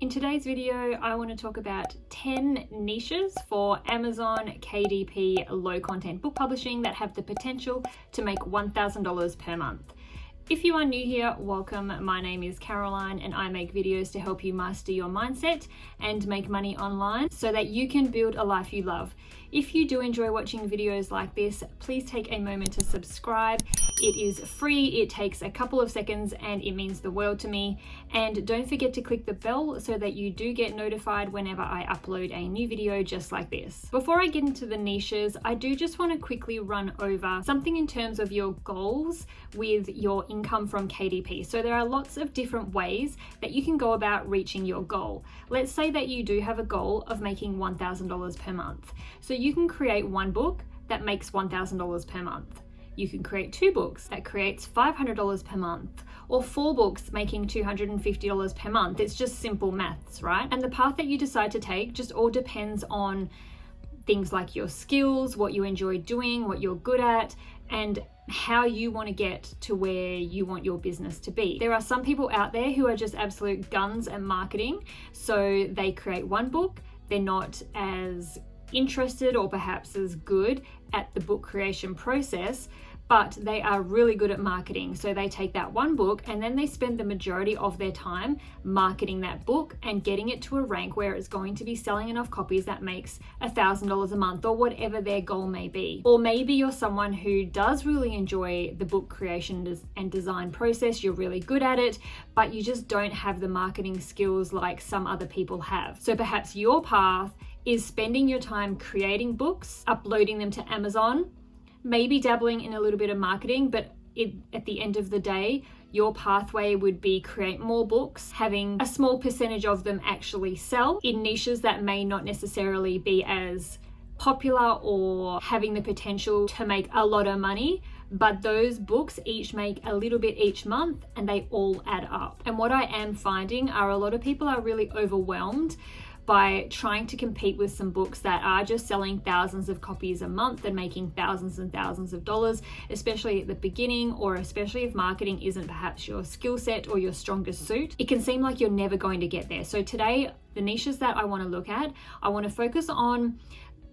In today's video, I want to talk about 10 niches for Amazon KDP low content book publishing that have the potential to make $1,000 per month. If you are new here, welcome. My name is Caroline and I make videos to help you master your mindset and make money online so that you can build a life you love. If you do enjoy watching videos like this, please take a moment to subscribe. It is free, it takes a couple of seconds and it means the world to me. And don't forget to click the bell so that you do get notified whenever I upload a new video just like this. Before I get into the niches, I do just want to quickly run over something in terms of your goals with your income from KDP. So there are lots of different ways that you can go about reaching your goal. Let's say that you do have a goal of making $1,000 per month. So you can create one book that makes $1,000 per month. You can create two books that creates $500 per month, or four books making $250 per month. It's just simple maths, right? And the path that you decide to take just all depends on things like your skills, what you enjoy doing, what you're good at, and how you want to get to where you want your business to be. There are some people out there who are just absolute guns at marketing. So they create one book, they're not as interested or perhaps as good at the book creation process, but they are really good at marketing. So they take that one book and then they spend the majority of their time marketing that book and getting it to a rank where it's going to be selling enough copies that makes $1,000 a month or whatever their goal may be. Or maybe you're someone who does really enjoy the book creation and design process, you're really good at it, but you just don't have the marketing skills like some other people have. So perhaps your path is spending your time creating books, uploading them to Amazon, maybe dabbling in a little bit of marketing, but at the end of the day, your pathway would be create more books, having a small percentage of them actually sell in niches that may not necessarily be as popular or having the potential to make a lot of money, but those books each make a little bit each month and they all add up. And what I am finding are a lot of people are really overwhelmed by trying to compete with some books that are just selling thousands of copies a month and making thousands and thousands of dollars, especially at the beginning, or especially if marketing isn't perhaps your skill set or your strongest suit. It can seem like you're never going to get there. So today, the niches that I want to look at, I want to focus on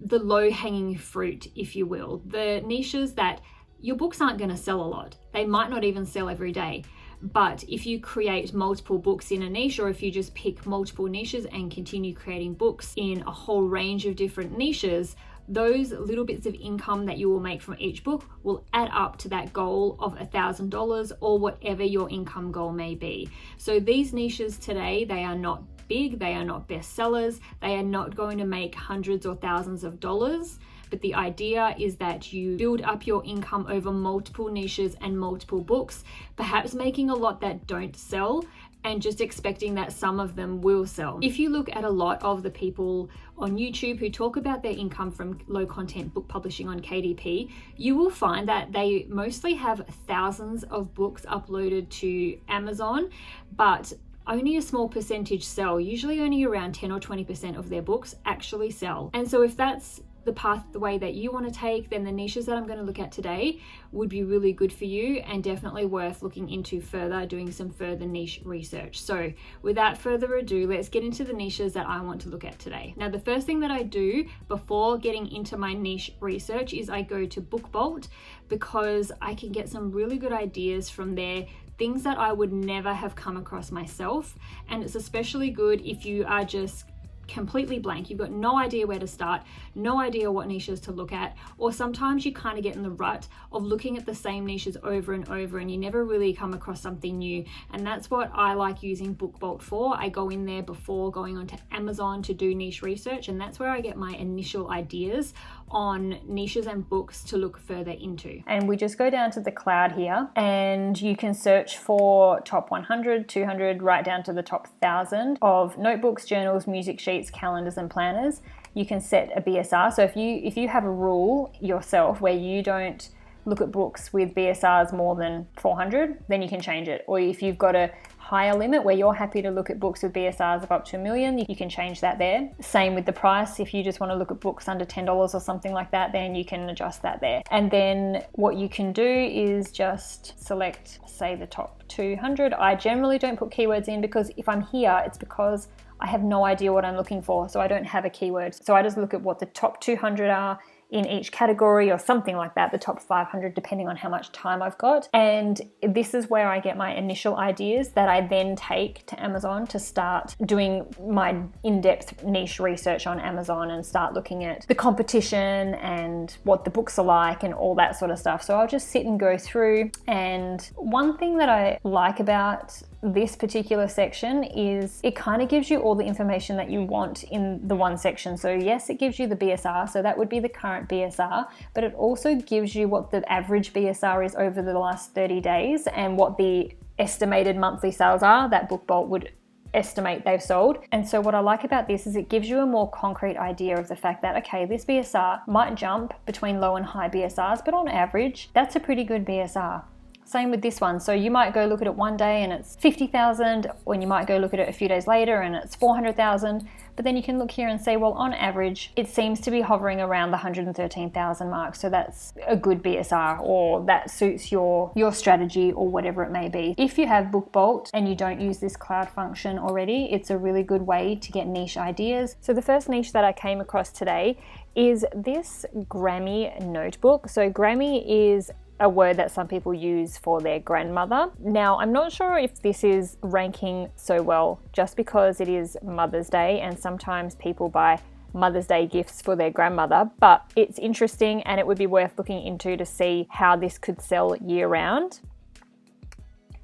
the low-hanging fruit, if you will, the niches that your books aren't going to sell a lot. They might not even sell every day. But if you create multiple books in a niche, or if you just pick multiple niches and continue creating books in a whole range of different niches, those little bits of income that you will make from each book will add up to that goal of $1,000 or whatever your income goal may be. So these niches today, they are not big, they are not bestsellers, they are not going to make hundreds or thousands of dollars. But the idea is that you build up your income over multiple niches and multiple books, perhaps making a lot that don't sell and just expecting that some of them will sell. If you look at a lot of the people on YouTube who talk about their income from low content book publishing on KDP, you will find that they mostly have thousands of books uploaded to Amazon, but only a small percentage sell. Usually only around 10 or 20% of their books actually sell. And so if that's the way that you want to take, then the niches that I'm going to look at today would be really good for you and definitely worth looking into further, doing some further niche research. So without further ado, let's get into the niches that I want to look at today. Now, the first thing that I do before getting into my niche research is I go to BookBolt, because I can get some really good ideas from there, things that I would never have come across myself. And it's especially good if you are just completely blank, you've got no idea where to start, no idea what niches to look at, or sometimes you kind of get in the rut of looking at the same niches over and over and you never really come across something new. And that's what I like using BookBolt for. I go in there before going onto Amazon to do niche research, and that's where I get my initial ideas on niches and books to look further into. And we just go down to the cloud here and you can search for top 100, 200, right down to the top 1,000 of notebooks, journals, music sheets, calendars and planners. You can set a BSR. So if you have a rule yourself where you don't look at books with BSRs more than 400, then you can change it. Or if you've got a higher limit where you're happy to look at books with BSRs of up to $1 million, you can change that there. Same with the price. If you just want to look at books under $10 or something like that, then you can adjust that there. And then what you can do is just select, say, the top 200. I generally don't put keywords in because if I'm here, it's because I have no idea what I'm looking for, so I don't have a keyword. So I just look at what the top 200 are in each category or something like that, the top 500, depending on how much time I've got. And this is where I get my initial ideas that I then take to Amazon to start doing my in-depth niche research on Amazon and start looking at the competition and what the books are like and all that sort of stuff. So I'll just sit and go through. And one thing that I like about this particular section is it kind of gives you all the information that you want in the one section. So yes, it gives you the BSR, so that would be the current BSR, but it also gives you what the average BSR is over the last 30 days and what the estimated monthly sales are that BookBolt would estimate they've sold. And so what I like about this is it gives you a more concrete idea of the fact that, okay, this BSR might jump between low and high BSRs, but on average, that's a pretty good BSR. Same with this one. So you might go look at it one day and it's 50,000, or you might go look at it a few days later and it's 400,000. But then you can look here and say, well, on average, it seems to be hovering around the 113,000 mark. So that's a good BSR, or that suits your strategy or whatever it may be. If you have BookBolt and you don't use this cloud function already, it's a really good way to get niche ideas. So the first niche that I came across today is this Grammy Notebook. So Grammy is a word that some people use for their grandmother. Now, I'm not sure if this is ranking so well just because it is Mother's Day and sometimes people buy Mother's Day gifts for their grandmother, but it's interesting and it would be worth looking into to see how this could sell year round.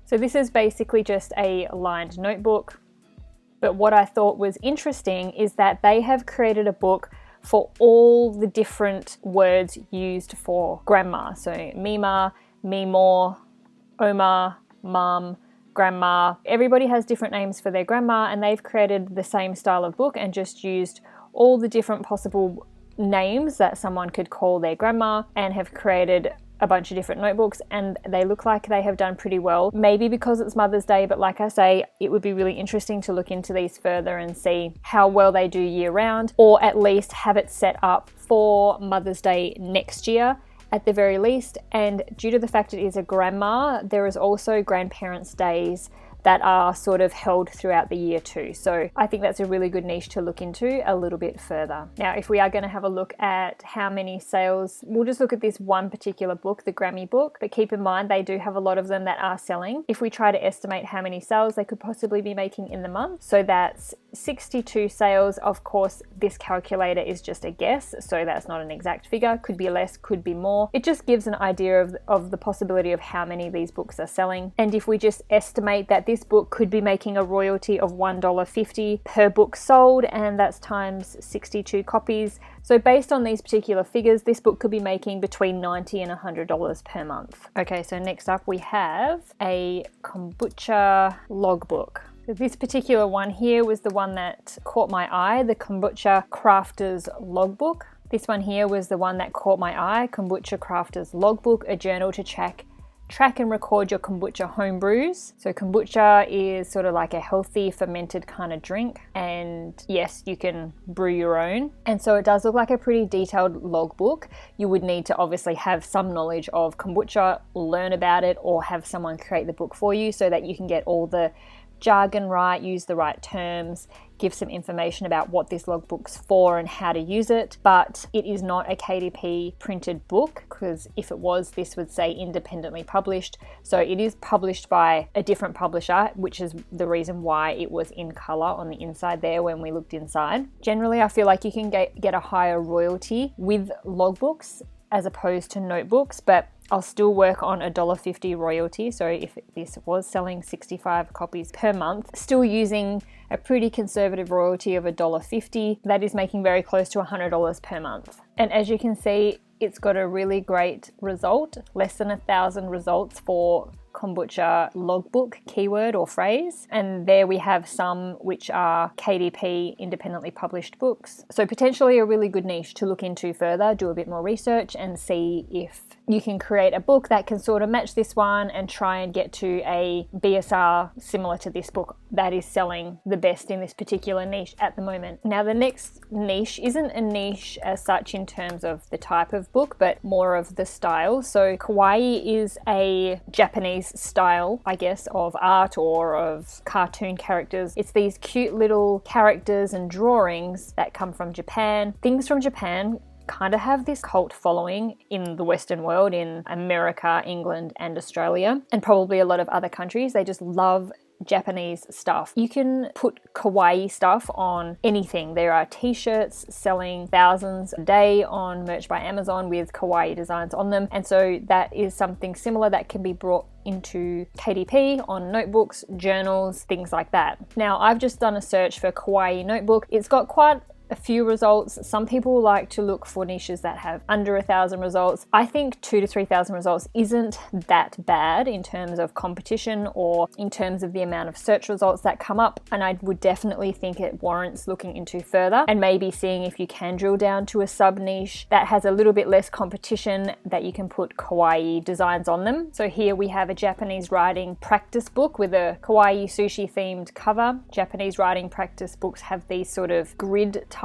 So this is basically just a lined notebook, but what I thought was interesting is that they have created a book for all the different words used for grandma. So Mima, Meemaw, Oma, Mum, Grandma. Everybody has different names for their grandma, and they've created the same style of book and just used all the different possible names that someone could call their grandma and have created a bunch of different notebooks, and they look like they have done pretty well. Maybe because it's Mother's Day, but like I say, it would be really interesting to look into these further and see how well they do year round, or at least have it set up for Mother's Day next year at the very least. And due to the fact it is a grandma, there is also grandparents' days that are sort of held throughout the year too. So I think that's a really good niche to look into a little bit further. Now, if we are going to have a look at how many sales, we'll just look at this one particular book, the Grammy book, but keep in mind they do have a lot of them that are selling. If we try to estimate how many sales they could possibly be making in the month, so that's 62 sales. Of course, this calculator is just a guess, so that's not an exact figure. Could be less, could be more. It just gives an idea of the possibility of how many of these books are selling. And if we just estimate that this book could be making a royalty of $1.50 per book sold, and that's times 62 copies. So based on these particular figures, this book could be making between $90 and $100 per month. Okay, so next up we have a Kombucha Logbook. So this particular one here was the one that caught my eye, the Kombucha Crafter's Logbook. This one here was the one that caught my eye, Kombucha Crafter's Logbook, a journal to track and record your kombucha home brews. So kombucha is sort of like a healthy fermented kind of drink, and yes, you can brew your own. And so it does look like a pretty detailed logbook. You would need to obviously have some knowledge of kombucha, learn about it, or have someone create the book for you so that you can get all the jargon right, use the right terms, give some information about what this logbook's for and how to use it. But it is not a KDP printed book, because if it was, this would say independently published. So it is published by a different publisher, which is the reason why it was in color on the inside there when we looked inside. Generally, I feel like you can get a higher royalty with logbooks as opposed to notebooks, but I'll still work on $1.50 royalty. So if this was selling 65 copies per month, still using a pretty conservative royalty of $1.50, that is making very close to $100 per month. And as you can see, it's got a really great result, less than 1,000 results for kombucha logbook keyword or phrase, and there we have some which are KDP independently published books. So potentially a really good niche to look into further, do a bit more research and see if you can create a book that can sort of match this one and try and get to a BSR similar to this book that is selling the best in this particular niche at the moment. Now, the next niche isn't a niche as such in terms of the type of book, but more of the style. So Kawaii is a Japanese style, I guess, of art or of cartoon characters. It's these cute little characters and drawings that come from Japan. Things from Japan kind of have this cult following in the Western world, in America, England, and Australia, and probably a lot of other countries. They just love Japanese stuff. You can put kawaii stuff on anything. There are t-shirts selling thousands a day on merch by Amazon with kawaii designs on them, and so that is something similar that can be brought into KDP on notebooks, journals, things like that. Now, I've just done a search for kawaii notebook. It's got quite a few results. Some people like to look for niches that have under 1,000 results. I think 2,000 to 3,000 results isn't that bad in terms of competition or in terms of the amount of search results that come up, and I would definitely think it warrants looking into further and maybe seeing if you can drill down to a sub niche that has a little bit less competition that you can put kawaii designs on them. So here we have a Japanese writing practice book with a kawaii sushi themed cover. Japanese writing practice books have these sort of grid type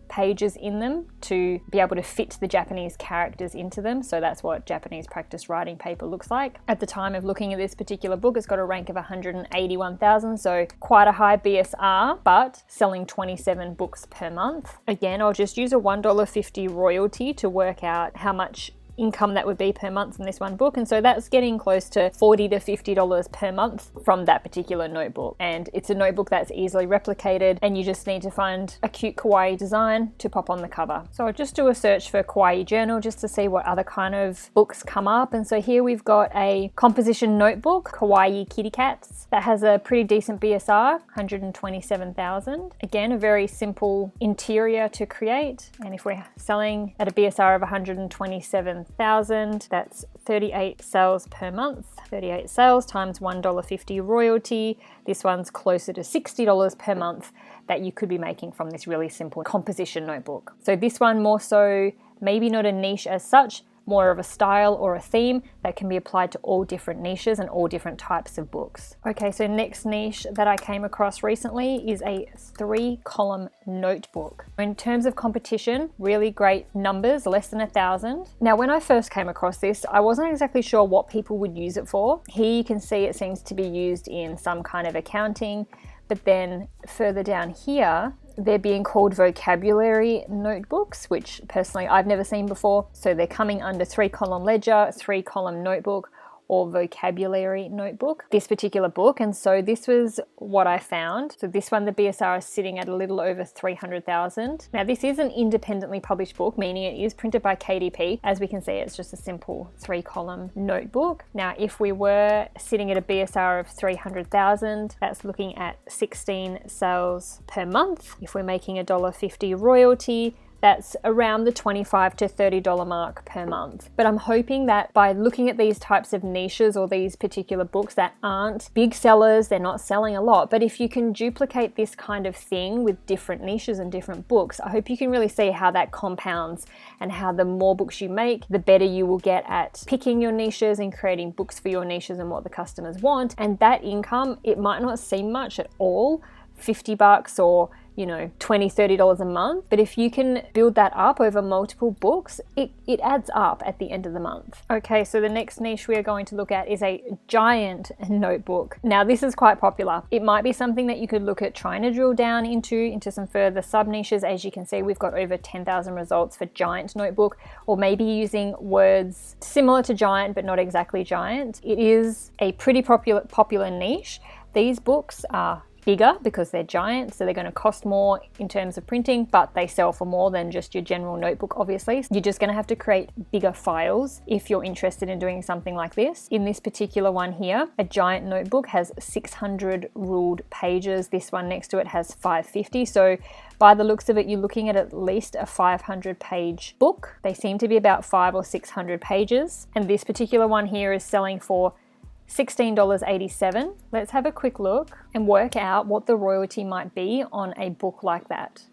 pages in them to be able to fit the Japanese characters into them. So that's what Japanese practice writing paper looks like. At the time of looking at this particular book, it's got a rank of 181,000, so quite a high BSR, but selling 27 books per month. Again, I'll just use a $1.50 royalty to work out how much income that would be per month from this one book, and so that's getting close to $40 to $50 per month from that particular notebook. And it's a notebook that's easily replicated, and you just need to find a cute kawaii design to pop on the cover. So I'll just do a search for kawaii journal just to see what other kind of books come up. And so here we've got a composition notebook, kawaii kitty cats, that has a pretty decent BSR, 127,000. Again, a very simple interior to create, and if we're selling at a BSR of 127,000, that's 38 sales per month. 38 sales times $1.50 royalty. This one's closer to $60 per month that you could be making from this really simple composition notebook. So this one more so maybe not a niche as such, more of a style or a theme that can be applied to all different niches and all different types of books. Okay, so next niche that I came across recently is a 3-column notebook. In terms of competition, really great numbers, less than 1,000. Now, when I first came across this, I wasn't exactly sure what people would use it for. Here you can see it seems to be used in some kind of accounting, but then further down here, they're being called vocabulary notebooks, which personally I've never seen before. So they're coming under 3-column ledger, 3-column notebook, or vocabulary notebook, this particular book. And so this was what I found. So this one, the BSR is sitting at a little over 300,000. Now this is an independently published book, meaning it is printed by KDP. As we can see, it's just a simple 3-column notebook. Now, if we were sitting at a BSR of 300,000, that's looking at 16 sales per month. If we're making $1.50 royalty, that's around the $25 to $30 mark per month. But I'm hoping that by looking at these types of niches or these particular books that aren't big sellers, they're not selling a lot, but if you can duplicate this kind of thing with different niches and different books, I hope you can really see how that compounds and how the more books you make, the better you will get at picking your niches and creating books for your niches and what the customers want. And that income, it might not seem much at all, $50 or $20, $30 a month. But if you can build that up over multiple books, it adds up at the end of the month. Okay, so the next niche we are going to look at is a giant notebook. Now this is quite popular. It might be something that you could look at trying to drill down into some further sub niches. As you can see, we've got over 10,000 results for giant notebook, or maybe using words similar to giant but not exactly giant. It is a pretty popular niche. These books are bigger because they're giant, so they're going to cost more in terms of printing, but they sell for more than just your general notebook, obviously. You're just going to have to create bigger files if you're interested in doing something like this. In this particular one here, a giant notebook has 600 ruled pages. This one next to it has 550. So by the looks of it, you're looking at least a 500-page book. They seem to be about 500 or 600 pages. And this particular one here is selling for $16.87. Let's have a quick look and work out what the royalty might be on a book like that.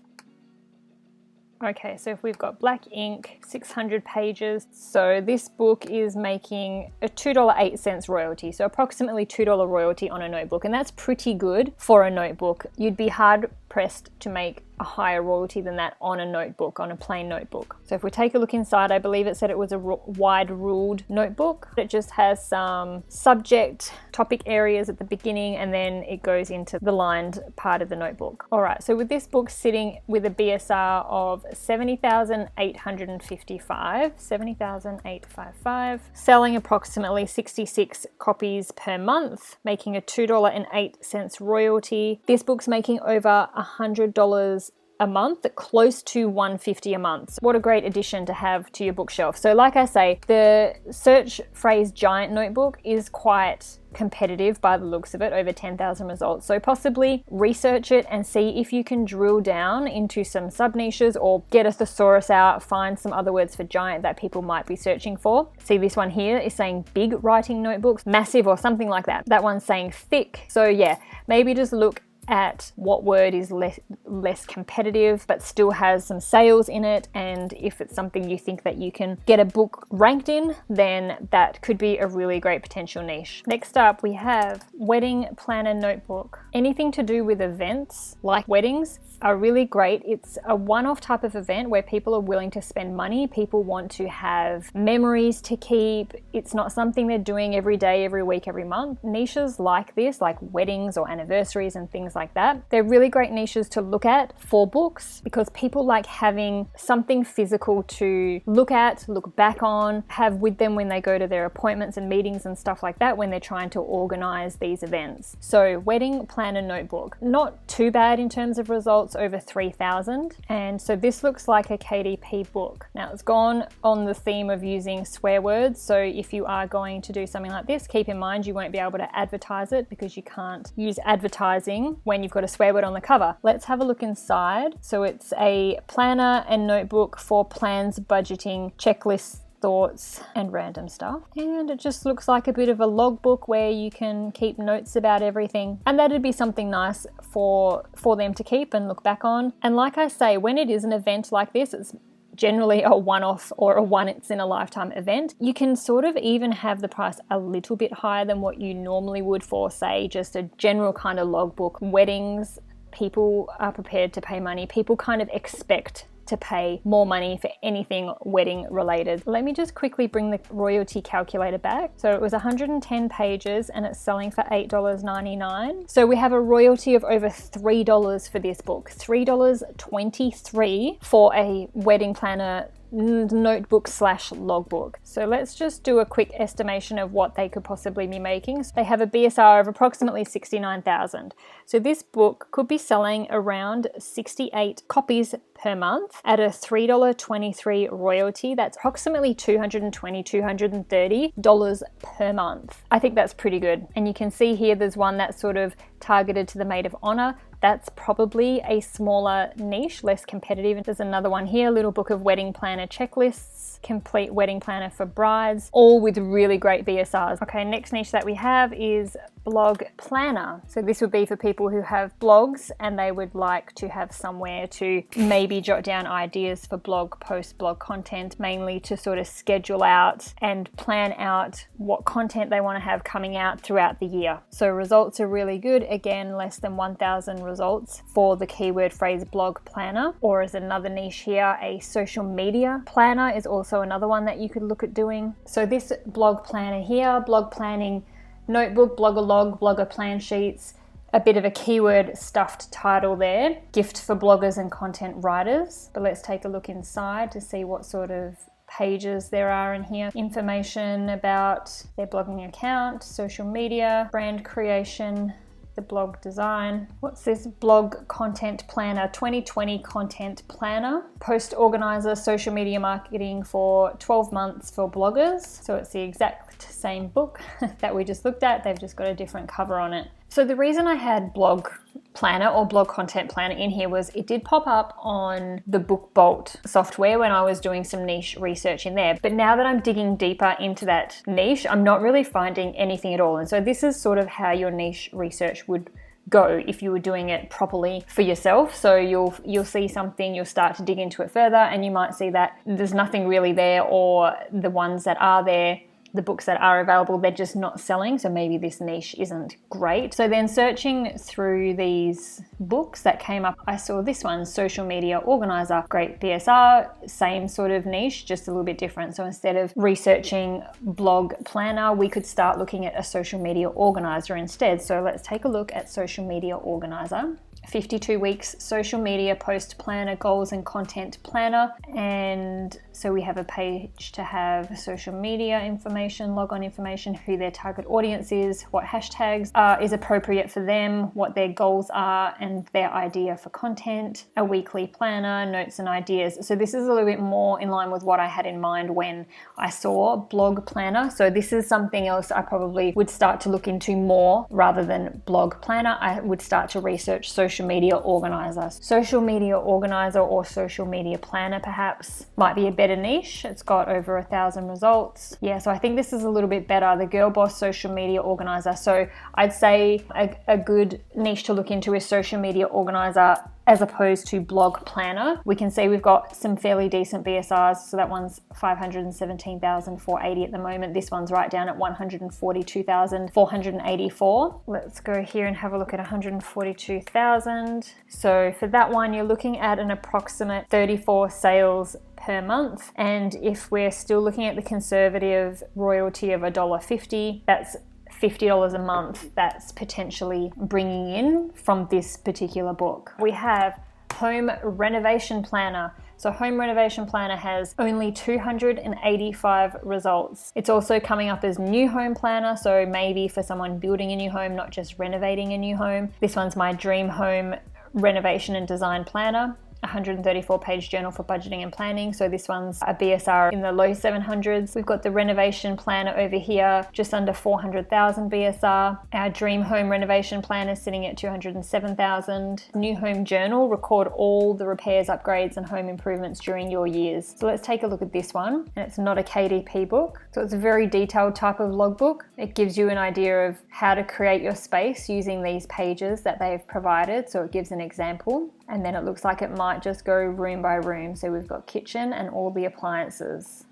Okay, so if we've got black ink, 600 pages. So this book is making a $2.08 royalty. So approximately $2 royalty on a notebook. And that's pretty good for a notebook. You'd be hard pressed to make a higher royalty than that on a notebook, on a plain notebook. So if we take a look inside, I believe it said it was a wide ruled notebook. It just has some subject topic areas at the beginning, and then it goes into the lined part of the notebook. All right, so with this book sitting with a BSR of 70,855, selling approximately 66 copies per month, making a $2.08 royalty. This book's making over $100 a month, close to $150 a month. What a great addition to have to your bookshelf. So like I say, the search phrase giant notebook is quite competitive by the looks of it, over 10,000 results. So possibly research it and see if you can drill down into some sub niches, or get a thesaurus out, find some other words for giant that people might be searching for. See, this one here is saying big writing notebooks, massive or something like that. That one's saying thick. So yeah, maybe just look at what word is less competitive but still has some sales in it, and if it's something you think that you can get a book ranked in, then that could be a really great potential niche. Next up, we have wedding planner notebook. Anything to do with events like weddings are really great. It's a one-off type of event where people are willing to spend money. People want to have memories to keep. It's not something they're doing every day, every week, every month. Niches like this, like weddings or anniversaries and things like that, they're really great niches to look at for books, because people like having something physical to look at, look back on, have with them when they go to their appointments and meetings and stuff like that when they're trying to organize these events. So wedding planner notebook, not too bad in terms of results, over 3,000. And so this looks like a KDP book. Now it's gone on the theme of using swear words. So if you are going to do something like this, keep in mind you won't be able to advertise it, because you can't use advertising when you've got a swear word on the cover. Let's have a look inside. So it's a planner and notebook for plans, budgeting, checklists, thoughts and random stuff, and it just looks like a bit of a logbook where you can keep notes about everything, and that'd be something nice for them to keep and look back on. And like I say, when it is an event like this, it's generally a one-off or a once-in-a-lifetime event. You can sort of even have the price a little bit higher than what you normally would for, say, just a general kind of logbook. Weddings, people are prepared to pay money. People kind of expect to pay more money for anything wedding related. Let me just quickly bring the royalty calculator back. So it was 110 pages and it's selling for $8.99. So we have a royalty of over $3 for this book. $3.23 for a wedding planner notebook / logbook. So let's just do a quick estimation of what they could possibly be making. So they have a BSR of approximately 69,000. So this book could be selling around 68 copies per month at a $3.23 royalty. That's approximately $220, $230 per month. I think that's pretty good. And you can see here there's one that's sort of targeted to the maid of honor. That's probably a smaller niche, less competitive. There's another one here, Little Book of Wedding Planner Checklists, Complete Wedding Planner for Brides, all with really great BSRs. Okay, next niche that we have is blog planner. So this would be for people who have blogs and they would like to have somewhere to maybe jot down ideas for blog posts, blog content, mainly to sort of schedule out and plan out what content they want to have coming out throughout the year. So results are really good. Again, less than 1,000 results for the keyword phrase blog planner. Or as another niche here, a social media planner is also another one that you could look at doing. So this blog planner here, blog planning notebook, blogger log, blogger plan sheets, a bit of a keyword stuffed title there, gift for bloggers and content writers. But let's take a look inside to see what sort of pages there are in here. Information about their blogging account, social media, brand creation, the blog design. What's this? Blog content planner, 2020 content planner, post organizer, social media marketing for 12 months for bloggers. So it's the exact same book that we just looked at. They've just got a different cover on it. So the reason I had blog planner or blog content planner in here was it did pop up on the BookBolt software when I was doing some niche research in there. But now that I'm digging deeper into that niche, I'm not really finding anything at all. And so this is sort of how your niche research would go if you were doing it properly for yourself. So you'll see something, you'll start to dig into it further, and you might see that there's nothing really there, or the ones that are there, the books that are available, they're just not selling. So maybe this niche isn't great. So then searching through these books that came up, I saw this one, Social Media Organizer, great BSR, same sort of niche, just a little bit different. So instead of researching blog planner, we could start looking at a social media organizer instead. So let's take a look at Social Media Organizer. 52 weeks social media post planner, goals and content planner. And so we have a page to have social media information, log on information, who their target audience is, what hashtags is appropriate for them, what their goals are, and their idea for content, a weekly planner, notes and ideas. So this is a little bit more in line with what I had in mind when I saw blog planner. So this is something else I probably would start to look into more rather than blog planner. I would start to research social media organizer. Social media organizer or social media planner perhaps might be a better niche. It's got over 1,000 results. Yeah, so I think this is a little bit better. The Girl Boss social media organizer. So I'd say a good niche to look into is social media organizer as opposed to blog planner. We can see we've got some fairly decent BSRs. So that one's 517,480 at the moment. This one's right down at 142,484. Let's go here and have a look at 142,000. So for that one, you're looking at an approximate 34 sales per month. And if we're still looking at the conservative royalty of $1.50, that's $50 a month that's potentially bringing in from this particular book. We have Home Renovation Planner. So Home Renovation Planner has only 285 results. It's also coming up as New Home Planner, so maybe for someone building a new home, not just renovating a new home. This one's my Dream Home Renovation and Design Planner. 134-page journal for budgeting and planning. So this one's a BSR in the low 700s. We've got the renovation planner over here, just under 400,000 BSR. Our dream home renovation planner sitting at 207,000. New home journal, record all the repairs, upgrades and home improvements during your years. So let's take a look at this one. And it's not a KDP book. So it's a very detailed type of logbook. It gives you an idea of how to create your space using these pages that they've provided. So it gives an example. And then it looks like it might just go room by room. So we've got kitchen and all the appliances.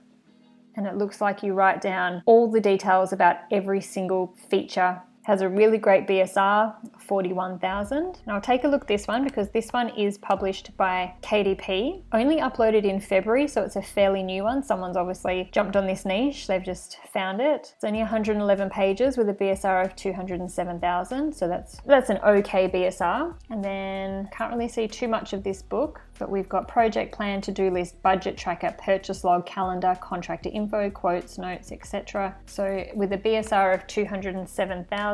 And it looks like you write down all the details about every single feature. Has a really great BSR, 41,000. And I'll take a look at this one because this one is published by KDP. Only uploaded in February, so it's a fairly new one. Someone's obviously jumped on this niche. They've just found it. It's only 111 pages with a BSR of 207,000. So that's an okay BSR. And then can't really see too much of this book, but we've got project plan, to-do list, budget tracker, purchase log, calendar, contractor info, quotes, notes, etc. So with a BSR of 207,000,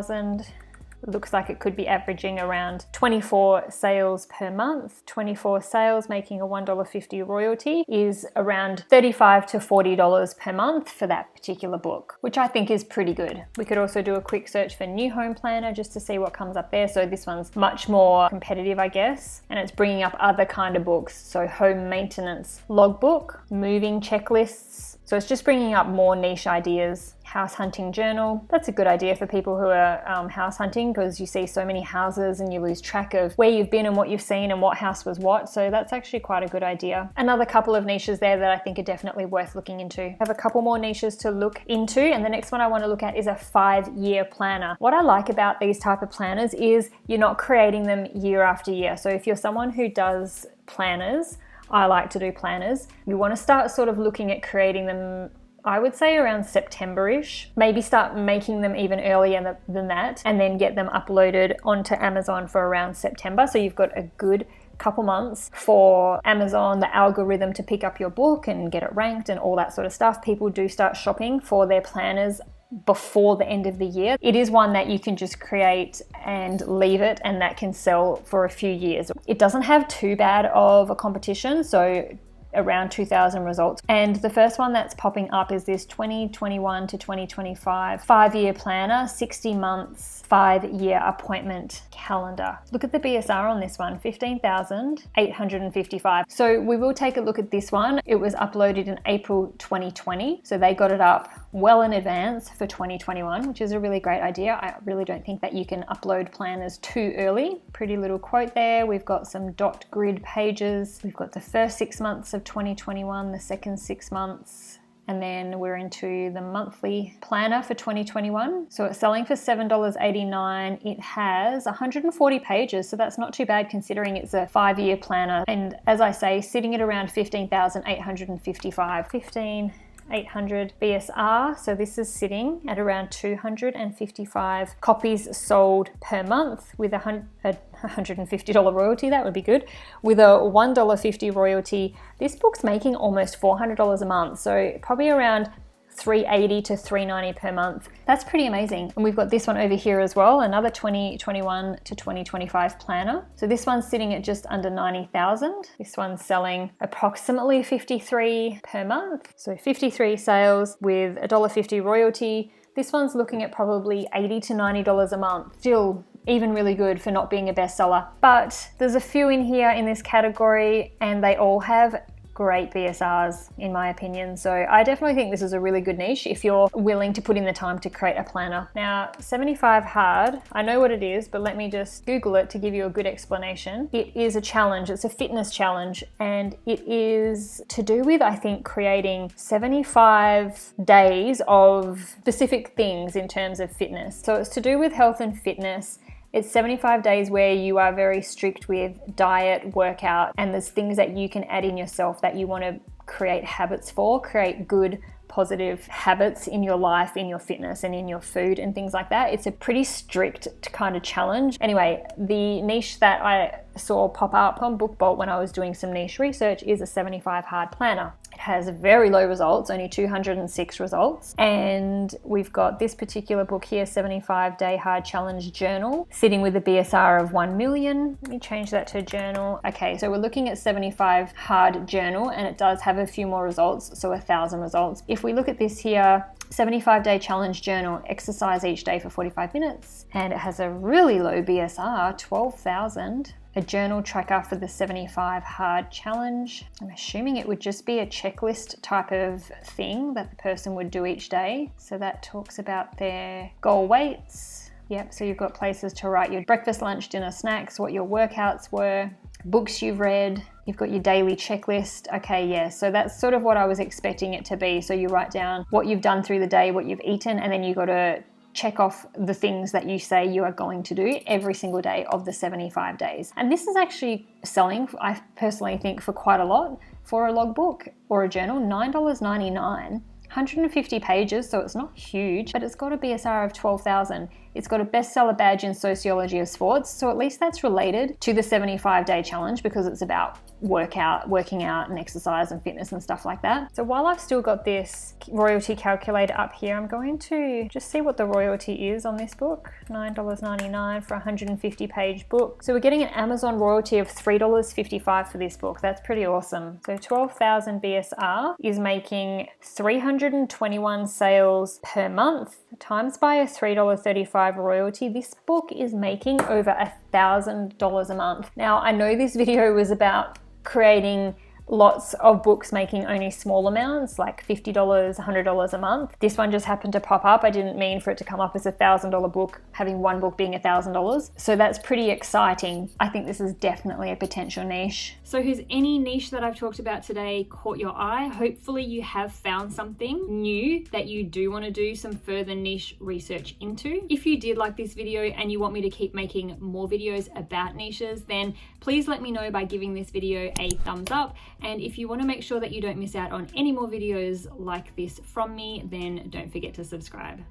looks like it could be averaging around 24 sales per month. 24 sales making a $1.50 royalty is around $35 to $40 per month for that particular book, which I think is pretty good. We could also do a quick search for New Home Planner just to see what comes up there. So this one's much more competitive, I guess, and it's bringing up other kind of books. So home maintenance logbook, moving checklists. So it's just bringing up more niche ideas. House hunting journal. That's a good idea for people who are house hunting, because you see so many houses and you lose track of where you've been and what you've seen and what house was what. So that's actually quite a good idea. Another couple of niches there that I think are definitely worth looking into. I have a couple more niches to look into, and the next one I want to look at is a 5-year planner. What I like about these type of planners is you're not creating them year after year. So if you're someone who does planners, I like to do planners, you want to start sort of looking at creating them, I would say around September-ish. Maybe start making them even earlier than that, and then get them uploaded onto Amazon for around September. So you've got a good couple months for Amazon, the algorithm to pick up your book and get it ranked and all that sort of stuff. People do start shopping for their planners before the end of the year. It is one that you can just create and leave it, and that can sell for a few years. It doesn't have too bad of a competition, so around 2,000 results. And the first one that's popping up is this 2021 to 2025 5-year planner, 60 months, 5-year appointment calendar. Look at the BSR on this one, 15,855. So we will take a look at this one. It was uploaded in April 2020. So they got it up well in advance for 2021, which is a really great idea. I really don't think that you can upload planners too early. Pretty little quote there. We've got some dot grid pages. We've got the first 6 months of 2021, the second 6 months, and then we're into the monthly planner for 2021. So it's selling for $7.89. It has 140 pages, so that's not too bad considering it's a 5-year planner. And as I say, sitting at around 15,855. 15,800 BSR. So this is sitting at around 255 copies sold per month with a $150 royalty. That would be good. With a $1.50 royalty, this book's making almost $400 a month. So probably around $380 to $390 per month. That's pretty amazing. And we've got this one over here as well, another 2021 to 2025 planner. So this one's sitting at just under 90,000. This one's selling approximately 53 per month. So 53 sales with a $1.50 royalty. This one's looking at probably $80 to $90 a month. Still even really good for not being a bestseller. But there's a few in here in this category and they all have great BSRs in my opinion. So I definitely think this is a really good niche if you're willing to put in the time to create a planner. Now 75 hard, I know what it is, but let me just Google it to give you a good explanation. It is a challenge, it's a fitness challenge, and it is to do with, I think, creating 75 days of specific things in terms of fitness. So it's to do with health and fitness. It's 75 days where you are very strict with diet, workout, and there's things that you can add in yourself that you want to create habits for, create good, positive habits in your life, in your fitness and in your food and things like that. It's a pretty strict kind of challenge. Anyway, the niche that I saw pop up on BookBolt when I was doing some niche research is a 75 hard planner. It has very low results, only 206 results. And we've got this particular book here, 75 Day Hard Challenge Journal, sitting with a BSR of 1 million. Let me change that to journal. Okay, so we're looking at 75 hard journal and it does have a few more results, so 1,000 results. If we look at this here, 75-day challenge journal, exercise each day for 45 minutes. And it has a really low BSR, 12,000. A journal tracker for the 75 hard challenge. I'm assuming it would just be a checklist type of thing that the person would do each day. So that talks about their goal weights. Yep, so you've got places to write your breakfast, lunch, dinner, snacks, what your workouts were, books you've read. You've got your daily checklist. Okay, yeah, so that's sort of what I was expecting it to be. So you write down what you've done through the day, what you've eaten, and then you got to check off the things that you say you are going to do every single day of the 75 days. And this is actually selling, I personally think, for quite a lot for a logbook or a journal, $9.99, 150 pages, so it's not huge, but it's got a BSR of 12,000. It's got a bestseller badge in sociology of sports, so at least that's related to the 75-day challenge because it's about working out and exercise and fitness and stuff like that. So while I've still got this royalty calculator up here, I'm going to just see what the royalty is on this book. $9.99 for a 150-page book. So we're getting an Amazon royalty of $3.55 for this book. That's pretty awesome. So 12,000 BSR is making 321 sales per month times by a $3.35 royalty. This book is making over $1,000 a month. Now, I know this video was about creating lots of books making only small amounts, like $50, $100 a month. This one just happened to pop up. I didn't mean for it to come up as a $1,000 book, having one book being $1,000. So that's pretty exciting. I think this is definitely a potential niche. So has any niche that I've talked about today caught your eye? Hopefully you have found something new that you do want to do some further niche research into. If you did like this video and you want me to keep making more videos about niches, then please let me know by giving this video a thumbs up. And if you want to make sure that you don't miss out on any more videos like this from me, then don't forget to subscribe.